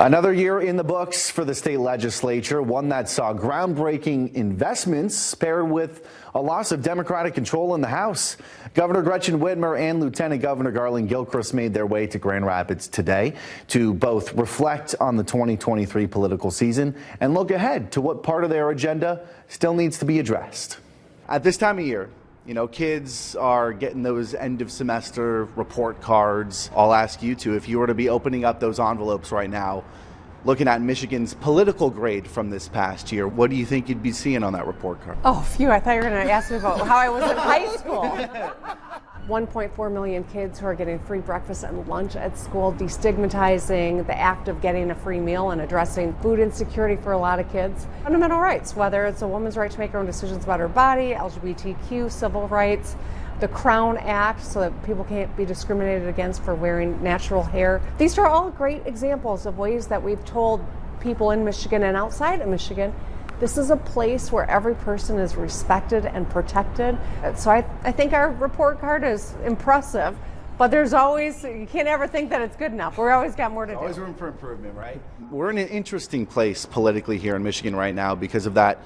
Another year in the books for the state legislature, one that saw groundbreaking investments paired with a loss of Democratic control in the House. Governor Gretchen Whitmer and Lieutenant Governor Garlin Gilchrist made their way to Grand Rapids today to both reflect on the 2023 political season and look ahead to what part of their agenda still needs to be addressed. At this time of year, kids are getting those end of semester report cards. I'll ask you to, if you were to be opening up those envelopes right now, looking at Michigan's political grade from this past year, what do you think you'd be seeing on that report card? Oh, phew, I thought you were going to ask me about how I was in high school. 1.4 million kids who are getting free breakfast and lunch at school, destigmatizing the act of getting a free meal and addressing food insecurity for a lot of kids. Fundamental rights, whether it's a woman's right to make her own decisions about her body, LGBTQ, civil rights, the Crown Act, so that people can't be discriminated against for wearing natural hair. These are all great examples of ways that we've told people in Michigan and outside of Michigan, this is a place where every person is respected and protected. So I think our report card is impressive, but there's always, you can't ever think that it's good enough. We're always got more to do. Always room for improvement, right? We're in an interesting place politically here in Michigan right now because of that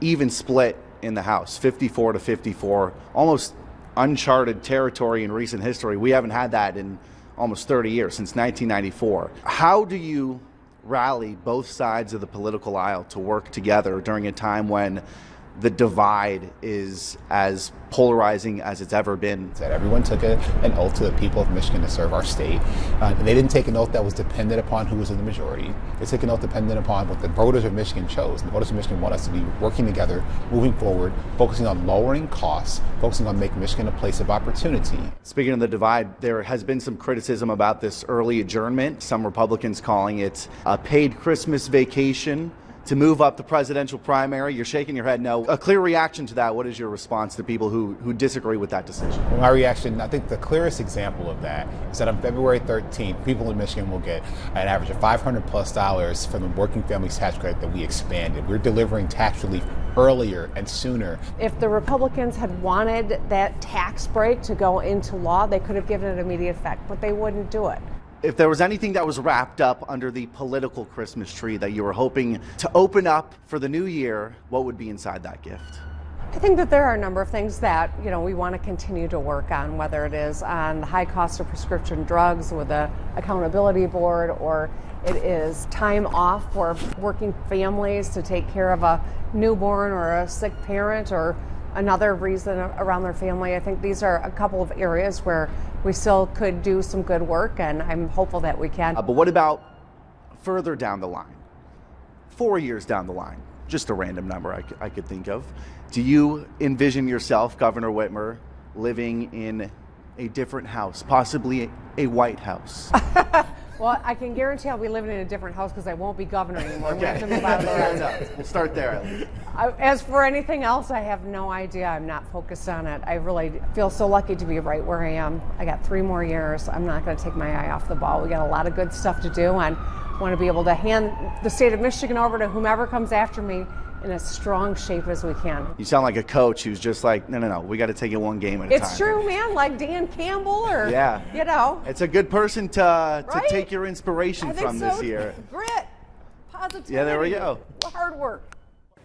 even split in the House, 54 to 54, almost uncharted territory in recent history. We haven't had that in almost 30 years, since 1994. How do you rally both sides of the political aisle to work together during a time when the divide is as polarizing as it's ever been? That everyone took an oath to the people of Michigan to serve our state. They didn't take an oath that was dependent upon who was in the majority. They took an oath dependent upon what the voters of Michigan chose. The voters of Michigan want us to be working together, moving forward, focusing on lowering costs, focusing on making Michigan a place of opportunity. Speaking of the divide, there has been some criticism about this early adjournment. Some Republicans calling it a paid Christmas vacation to move up the presidential primary. You're shaking your head no. A clear reaction to that. What is your response to people who disagree with that decision? My reaction, I think the clearest example of that is that on February 13th, people in Michigan will get an average of $500+ from the working families tax credit that we expanded. We're delivering tax relief earlier and sooner. If the Republicans had wanted that tax break to go into law, they could have given it immediate effect, but they wouldn't do it. If there was anything that was wrapped up under the political Christmas tree that you were hoping to open up for the new year, what would be inside that gift? I think that there are a number of things that we want to continue to work on, whether it is on the high cost of prescription drugs with the accountability board, or it is time off for working families to take care of a newborn or a sick parent or another reason around their family. I think these are a couple of areas where we still could do some good work, and I'm hopeful that we can. But what about further down the line? 4 years down the line, just a random number I could think of. Do you envision yourself, Governor Whitmer, living in a different house, possibly a White House? Well, I can guarantee I'll be living in a different house because I won't be governor anymore. Okay. We have to move out of the residence. We'll start there. As for anything else, I have no idea. I'm not focused on it. I really feel so lucky to be right where I am. I got 3 more years. I'm not going to take my eye off the ball. We got a lot of good stuff to do, and want to be able to hand the state of Michigan over to whomever comes after me in as strong shape as we can. You sound like a coach who's just like, no, we got to take it one game at a time. It's true, man, like Dan Campbell or, yeah. It's a good person to take your inspiration from this year. Grit, positivity. Yeah, there we go. Hard work.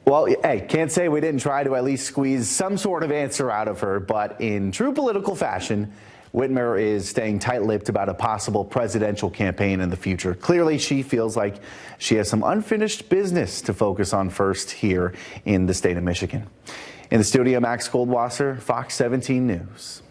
Well, hey, can't say we didn't try to at least squeeze some sort of answer out of her, but in true political fashion, Whitmer is staying tight-lipped about a possible presidential campaign in the future. Clearly, she feels like she has some unfinished business to focus on first here in the state of Michigan. In the studio, Max Goldwasser, Fox 17 News.